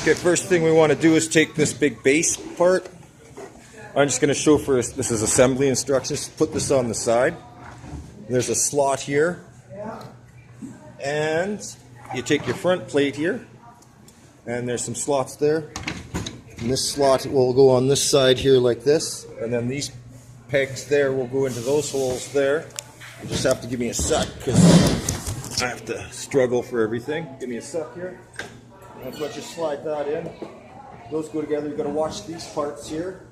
Okay, first thing we want to do is take this big base part. I'm just going to show first, this is assembly instructions. Put this on the side. There's a slot here. And you take your front plate here. And there's some slots there. And this slot will go on this side here like this. And then these pegs there will go into those holes there. You just have to give me a sec because I have to struggle for everything. Give me a sec here. And so I just slide that in. Those go together. You've got to watch these parts here.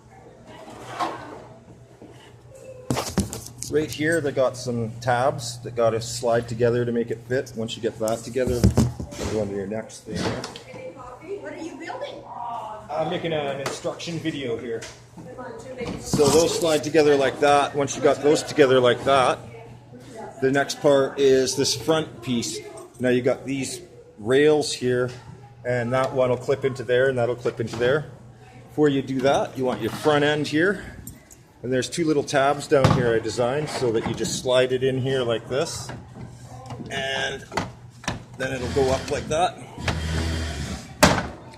Right here, they got some tabs that got to slide together to make it fit. Once you get that together, you'll go on to your next thing here. What are you building? I'm making an instruction video here. So those slide together like that. Once you got those together like that, the next part is this front piece. Now you got these rails here, and that one will clip into there, and that'll clip into there. Before you do that, you want your front end here. And there's two little tabs down here I designed so that you just slide it in here like this. And then it'll go up like that.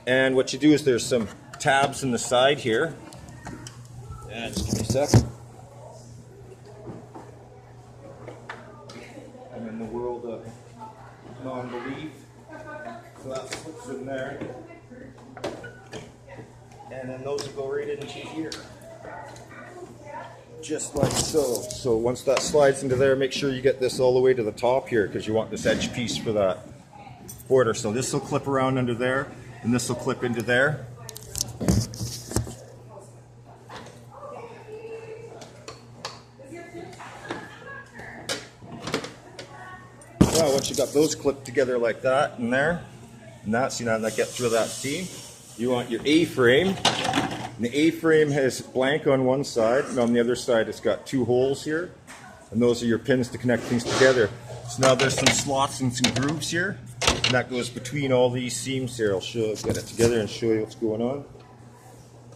And what you do is there's some tabs in the side here. And just give me a sec. I'm in the world of non-belief. So that slips in there. And then those will go right into here. Just like so. So once that slides into there, make sure you get this all the way to the top here because you want this edge piece for that border. So this will clip around under there and this will clip into there. Well, once you got those clipped together like that and there, and that's, you know, that gets through that seam, you want your A-frame. And the A-frame has blank on one side, and on the other side it's got two holes here, and those are your pins to connect things together. So now there's some slots and some grooves here, and that goes between all these seams here. I'll get it together and show you what's going on.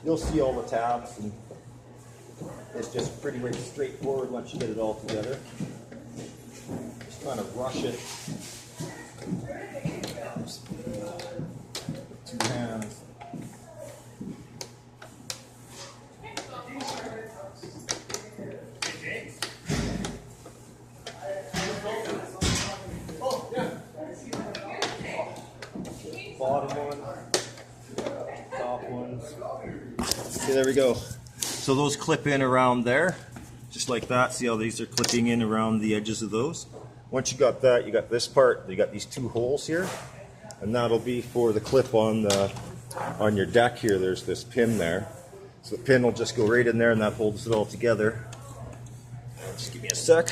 You'll see all the tabs, and it's just pretty much straightforward once you get it all together. Just kind of rush it. Two hands. Bottom one, top ones. Okay, there we go. So those clip in around there, just like that. See how these are clipping in around the edges of those? Once you got that, you got this part. You got these two holes here, and that'll be for the clip on your deck here. There's this pin there. So the pin will just go right in there, and that holds it all together. Just give me a sec.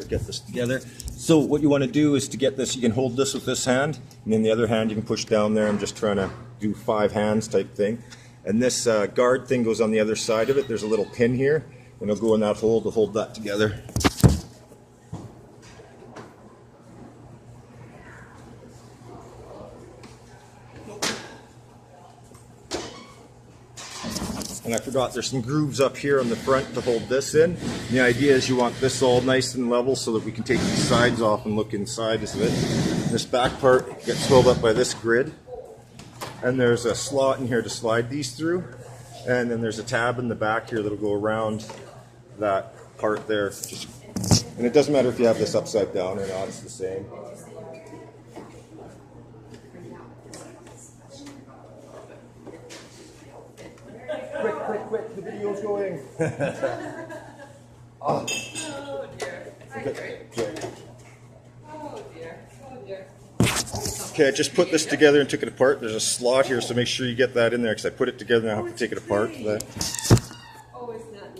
Get this together. So what you want to do is to get this, you can hold this with this hand, and then the other hand you can push down there. I'm just trying to do 5 hands type thing. And this guard thing goes on the other side of it. There's a little pin here, and it'll go in that hole to hold that together. And I forgot, there's some grooves up here on the front to hold this in. And the idea is you want this all nice and level so that we can take these sides off and look inside of it. This back part gets held up by this grid. And there's a slot in here to slide these through. And then there's a tab in the back here that'll go around that part there. And it doesn't matter if you have this upside down or not, it's the same. Quick, the video's going. Oh dear. Oh dear. Okay, I just put this together and took it apart. There's a slot here, so make sure you get that in there because I put it together and I have to take it apart. Oh, isn't that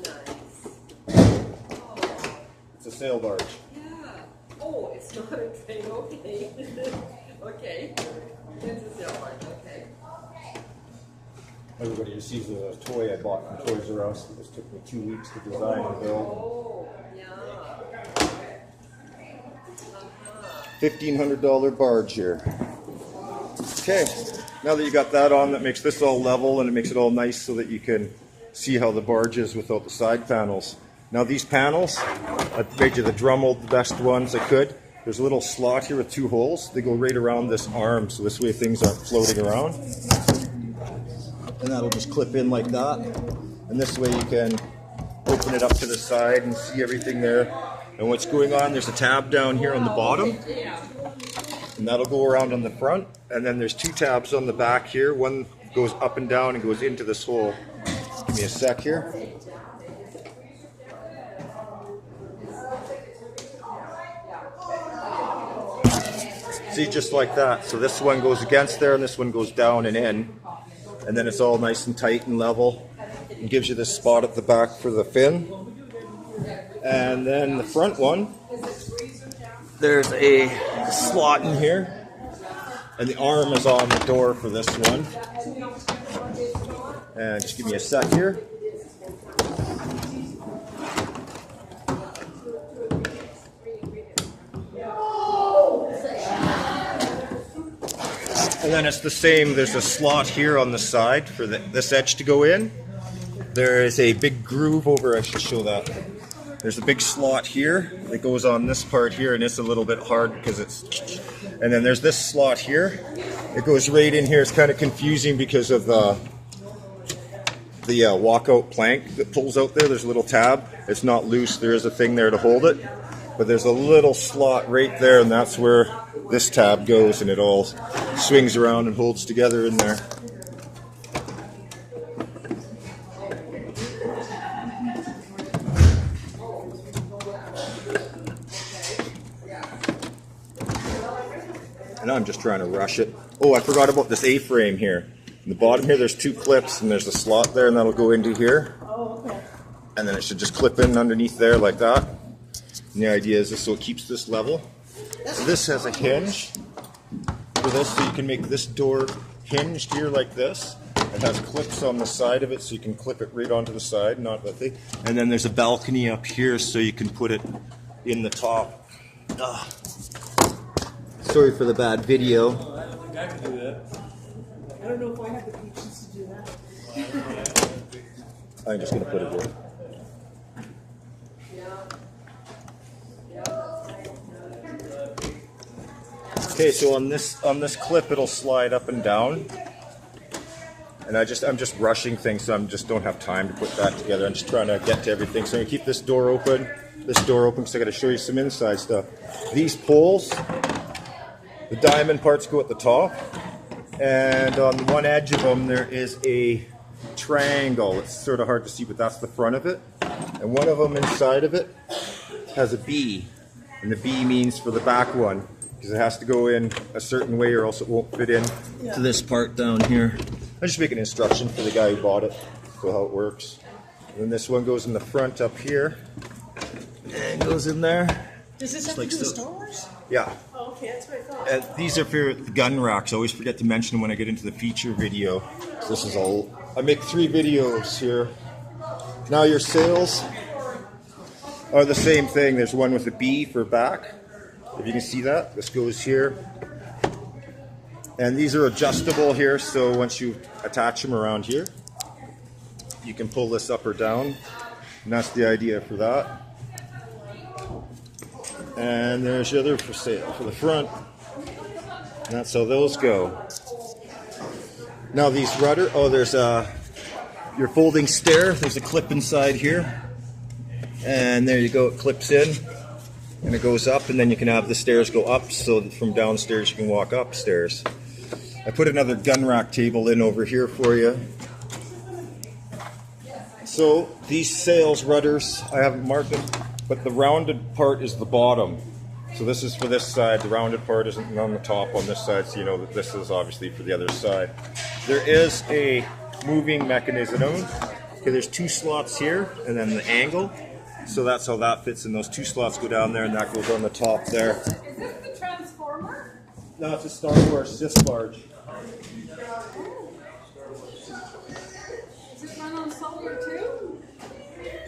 nice? It's a sail barge. Yeah. Oh, it's not a train. Okay. Okay. It's a sail barge. Okay. Everybody just sees a toy I bought from Toys R Us. This took me 2 weeks to design and build. Oh, yeah. $1,500 barge here. Okay. Now that you got that on, that makes this all level and it makes it all nice so that you can see how the barge is without the side panels. Now these panels, I made you the Dremel, the best ones I could. There's a little slot here with 2 holes. They go right around this arm, so this way things aren't floating around. And that'll just clip in like that. And this way you can open it up to the side and see everything there. And what's going on, there's a tab down here on the bottom. And that'll go around on the front. And then there's 2 tabs on the back here. One goes up and down and goes into this hole. Give me a sec here. See, just like that. So this one goes against there and this one goes down and in. And then it's all nice and tight and level. And gives you this spot at the back for the fin. And then the front one, there's a slot in here. And the arm is on the door for this one. And just give me a sec here. And then it's the same, there's a slot here on the side for this edge to go in. There is a big groove over, I should show that. There's a big slot here that goes on this part here, and it's a little bit hard because it's... And then there's this slot here. It goes right in here. It's kind of confusing because of the walkout plank that pulls out there. There's a little tab. It's not loose. There is a thing there to hold it. But there's a little slot right there, and that's where this tab goes, and it all swings around and holds together in there. And I'm just trying to rush it. Oh, I forgot about this A-frame here. In the bottom here, there's 2 clips, and there's a slot there, and that'll go into here. Oh, okay. And then it should just clip in underneath there like that. And the idea is this so it keeps this level. So this has a hinge for this, so you can make this door hinged here like this. It has clips on the side of it, so you can clip it right onto the side, not that thing. And then there's a balcony up here, so you can put it in the top. Sorry for the bad video. I don't think I can do that. I don't know if I have the patience to do that. I'm just going to put it here. Okay, so on this clip, it'll slide up and down. And I'm just rushing things, so I just don't have time to put that together. I'm just trying to get to everything. So I'm gonna keep this door open, because I gotta show you some inside stuff. These poles, the diamond parts go at the top, and on one edge of them there is a triangle. It's sort of hard to see, but that's the front of it. And one of them inside of it has a B, and the B means for the back one, because it has to go in a certain way or else it won't fit in to this part down here. I just make an instruction for the guy who bought it, so how it works. And then this one goes in the front up here, and goes in there. Does this have to do with Star Wars? Yeah. Oh, okay, that's what I thought. And these are for the gun racks. I always forget to mention them when I get into the feature video. So this is all. I make 3 videos here. Now your sails are the same thing. There's one with a B for back. If you can see that, this goes here. And these are adjustable here, so once you attach them around here, you can pull this up or down. And that's the idea for that. And there's the other for sale for the front. And that's how those go. Now these rudder, there's your folding stair. There's a clip inside here. And there you go, it clips in. And it goes up, and then you can have the stairs go up, so that from downstairs you can walk upstairs. I put another gun rack table in over here for you. So these sails, rudders, I haven't marked them, but the rounded part is the bottom. So this is for this side, the rounded part isn't on the top on this side, so you know that this is obviously for the other side. There is a moving mechanism. Okay, there's 2 slots here, and then the angle. So that's how that fits in. Those 2 slots go down there, and that goes on the top there. Is this the transformer? No, it's a Star Wars sith barge. Is it run on solar too?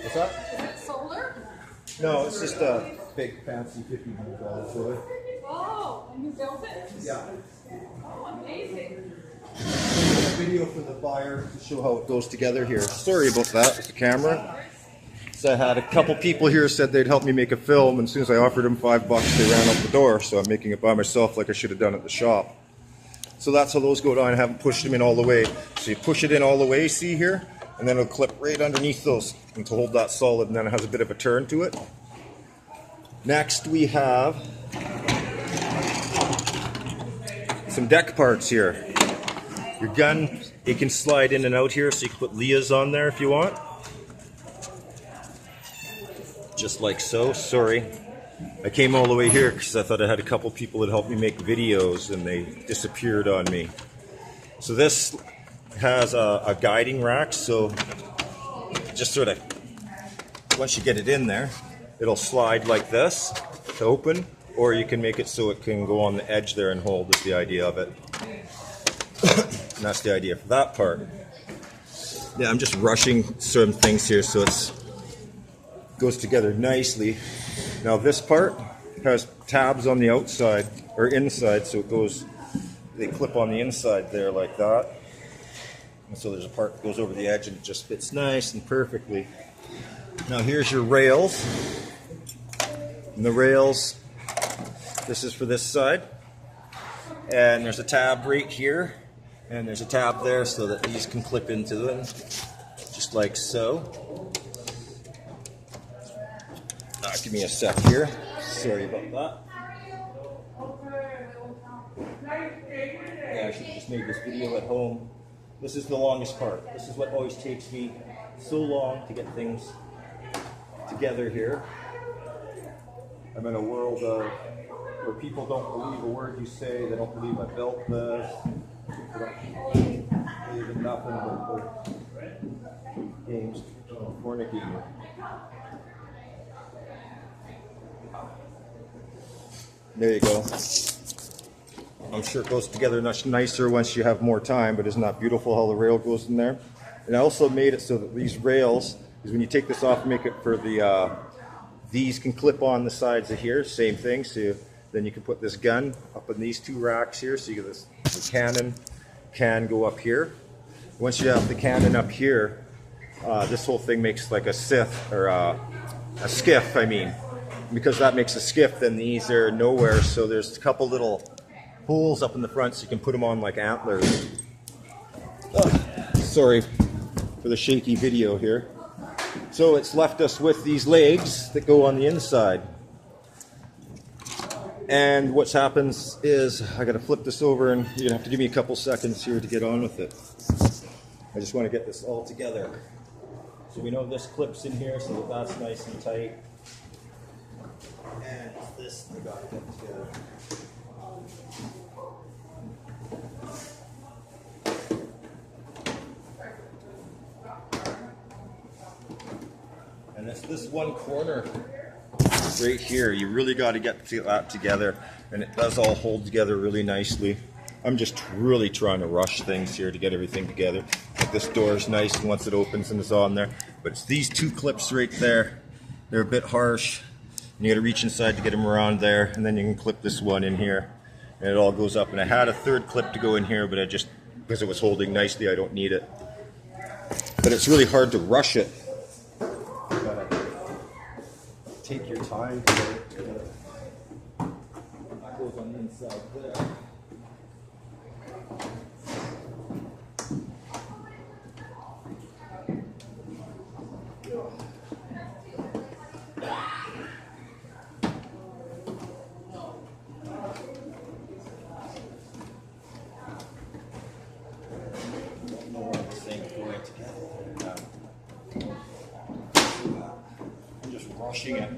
What's that? Is it solar? No, it's just a big fancy $1,500 toy. Oh, and you built it? Yeah. Oh, amazing. Video for the buyer to show how it goes together here. Sorry about that with the camera. So I had a couple people here said they'd help me make a film, and as soon as I offered them $5, they ran out the door. So I'm making it by myself like I should have done at the shop. So that's how those go down. I haven't pushed them in all the way. So you push it in all the way, see here? And then it'll clip right underneath those and to hold that solid, and then it has a bit of a turn to it. Next we have some deck parts here. Your gun, it can slide in and out here, so you can put Leah's on there if you want. Just like so. Sorry. I came all the way here because I thought I had a couple people that helped me make videos and they disappeared on me. So this has a guiding rack, so just sort of, once you get it in there, it'll slide like this to open, or you can make it so it can go on the edge there and hold, is the idea of it. And that's the idea for that part. Yeah, I'm just rushing some things here so it goes together nicely. Now this part has tabs on the outside or inside, so it goes, they clip on the inside there like that. And so there's a part that goes over the edge and it just fits nice and perfectly. Now here's your rails. And the rails, this is for this side. And there's a tab right here. And there's a tab there so that these can clip into them, just like so. Give me a sec here. Sorry about that. Yeah, I should have just made this video at home. This is the longest part. This is what always takes me so long to get things together here. I'm in a world where people don't believe a word you say. They don't believe I built this. They don't believe in nothing but the games. Fornicating. There you go. I'm sure it goes together much nicer once you have more time, but isn't that beautiful how the rail goes in there? And I also made it so that these rails, is when you take this off, make it for the, these can clip on the sides of here, same thing. So then you can put this gun up in these two racks here, so you get this, the cannon can go up here. Once you have the cannon up here, this whole thing makes like a sith, or a skiff, I mean. Because that makes a skiff, then these are nowhere, so there's a couple little holes up in the front so you can put them on like antlers. Oh, sorry for the shaky video here. So it's left us with these legs that go on the inside. And what happens is, I gotta flip this over and you're gonna have to give me a couple seconds here to get on with it. I just wanna get this all together. So we know this clips in here so that that's nice and tight. And this I got to get together. And it's this one corner right here. You really got to get that together, and it does all hold together really nicely. I'm just really trying to rush things here to get everything together. Like this door is nice once it opens and it's on there, but it's these two clips right there. They're a bit harsh. And you got to reach inside to get them around there, and then you can clip this one in here, and it all goes up. And I had a third clip to go in here, but I just, because it was holding nicely, I don't need it. But it's really hard to rush it. You gotta take your time to get it together. That goes on the inside there. I'm just rushing it.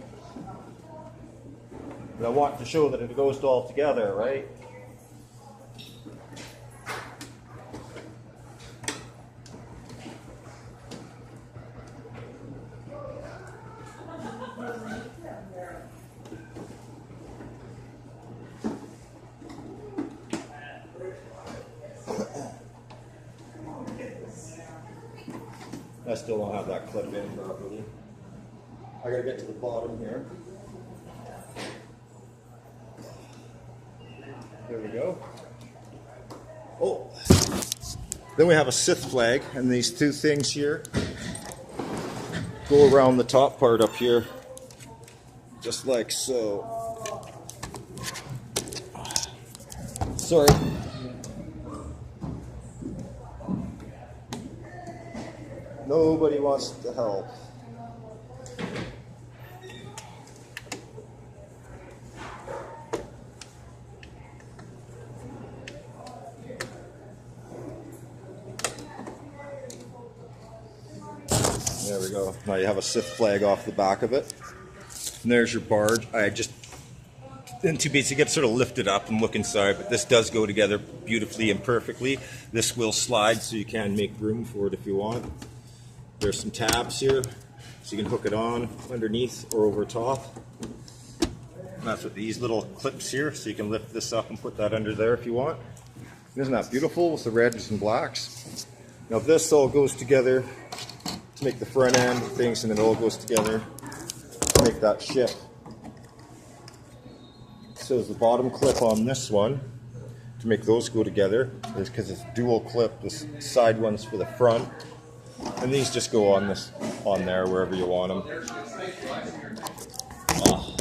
But I want to show that it goes all together, right? I still don't have that clip in properly. I gotta get to the bottom here. There we go. Oh, Then we have a Sith flag, and these two things here go around the top part up here, just like so. Sorry. Nobody wants to help. There we go. Now you have a Sith flag off the back of it. And there's your barge. I just in two beats to get sort of lifted up and look inside, but this does go together beautifully and perfectly. This will slide so you can make room for it if you want. There's some tabs here so you can hook it on underneath or over top. And that's with these little clips here, so you can lift this up and put that under there if you want. Isn't that beautiful with the reds and blacks? Now this all goes together to make the front end things, and it all goes together to make that ship. So there's the bottom clip on this one to make those go together, is because it's dual clip. This side one's for the front, and these just go on this, on there wherever you want them. Oh.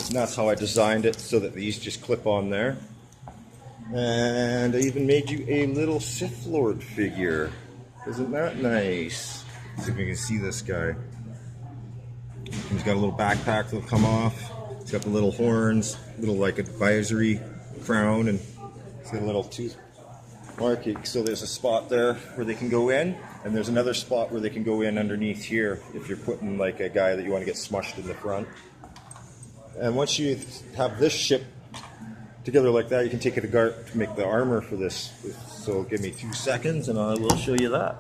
And that's how I designed it, so that these just clip on there. And I even made you a little Sith Lord figure. Isn't that nice? Let's see if we can see this guy. He's got a little backpack that'll come off. He's got the little horns, little like advisory crown, and he's got a little tooth marking. So there's a spot there where they can go in, and there's another spot where they can go in underneath here if you're putting like a guy that you want to get smushed in the front. And once you have this ship together like that, you can take it to make the armor for this. So give me 2 seconds and I will show you that.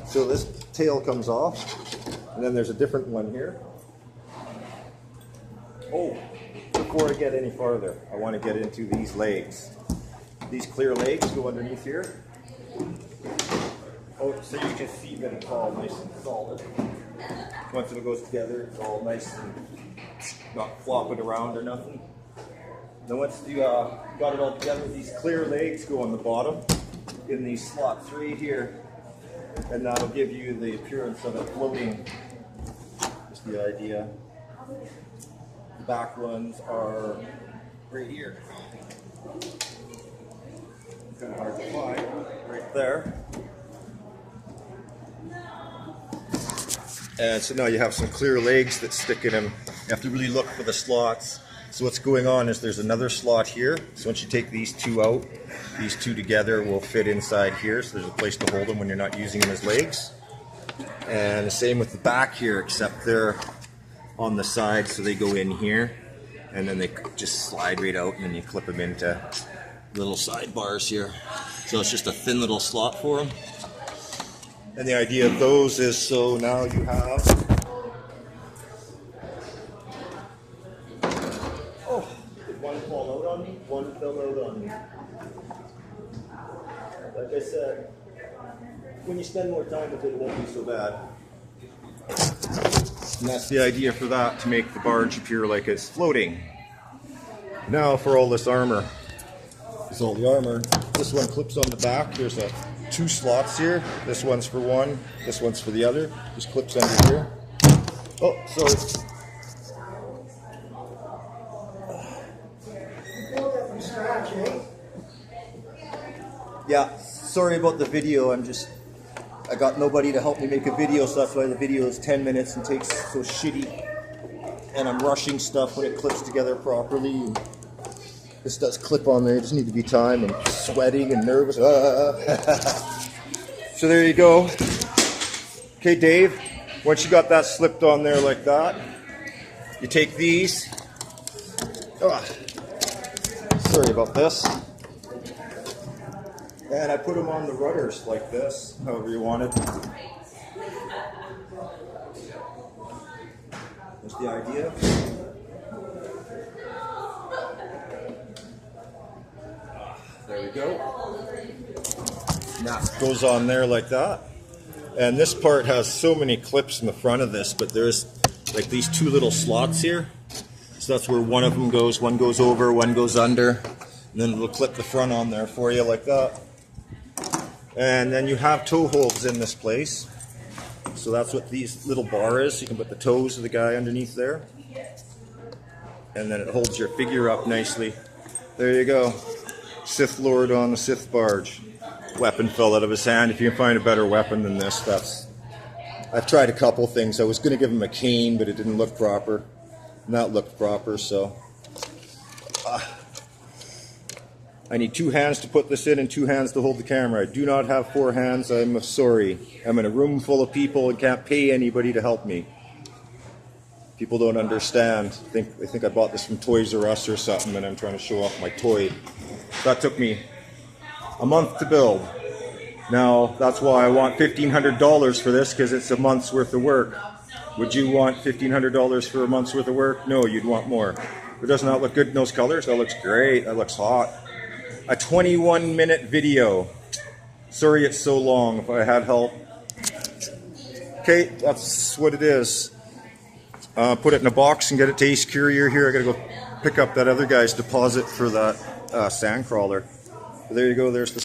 So this tail comes off, and then there's a different one here. Oh, before I get any farther, I want to get into these legs. These clear legs go underneath here. Oh, so you can see that it's all nice and solid. Once it goes together, it's all nice and not flopping around or nothing. Then once you got it all together, these clear legs go on the bottom in these slot 3 here, and that'll give you the appearance of it floating. Just the idea. The back ones are right here. Kind of hard to find, right there. And so now you have some clear legs that stick in them. You have to really look for the slots. So what's going on is there's another slot here. So once you take these two out, these two together will fit inside here. So there's a place to hold them when you're not using them as legs. And the same with the back here, except they're on the side, so they go in here. And then they just slide right out, and then you clip them into little sidebars here. So it's just a thin little slot for them. And the idea of those is so now you have, oh, did one fall out on me? One fell out on me. Like I said, when you spend more time with it, it won't be so bad. And that's the idea for that, to make the barge appear like it's floating. Now for all this armor. This is all the armor. This one clips on the back. There's 2 slots here. This one's for one, this one's for the other. Just clips under here. Oh, sorry. Yeah, sorry about the video. I got nobody to help me make a video, so that's why the video is 10 minutes and takes so shitty. And I'm rushing stuff when it clips together properly. And this does clip on there. You just need to be time and sweating and nervous. So there you go. Okay, Dave, once you got that slipped on there like that, you take these. Sorry about this. And I put them on the rudders like this, however you want it. That's the idea. There we go. That goes on there like that. And this part has so many clips in the front of this, but there's like these two little slots here. So that's where one of them goes. One goes over, one goes under. And then it'll clip the front on there for you like that. And then you have toe holds in this place. So that's what these little bar is. You can put the toes of the guy underneath there. And then it holds your figure up nicely. There you go. Sith Lord on the Sith barge. Weapon fell out of his hand. If you can find a better weapon than this, that's... I've tried a couple things. I was going to give him a cane, but it didn't look proper. And that looked proper, so... I need 2 hands to put this in and 2 hands to hold the camera. I do not have 4 hands. I'm sorry. I'm in a room full of people and can't pay anybody to help me. People don't understand. They think I bought this from Toys R Us or something and I'm trying to show off my toy. That took me a month to build. Now, that's why I want $1,500 for this, because it's a month's worth of work. Would you want $1,500 for a month's worth of work? No, you'd want more. But doesn't that look good in those colors? That looks great. That looks hot. A 21-minute video. Sorry it's so long. If I had help. Okay, that's what it is. Put it in a box and get it to Ace Courier here. I gotta go pick up that other guy's deposit for that sand crawler. There you go. There's the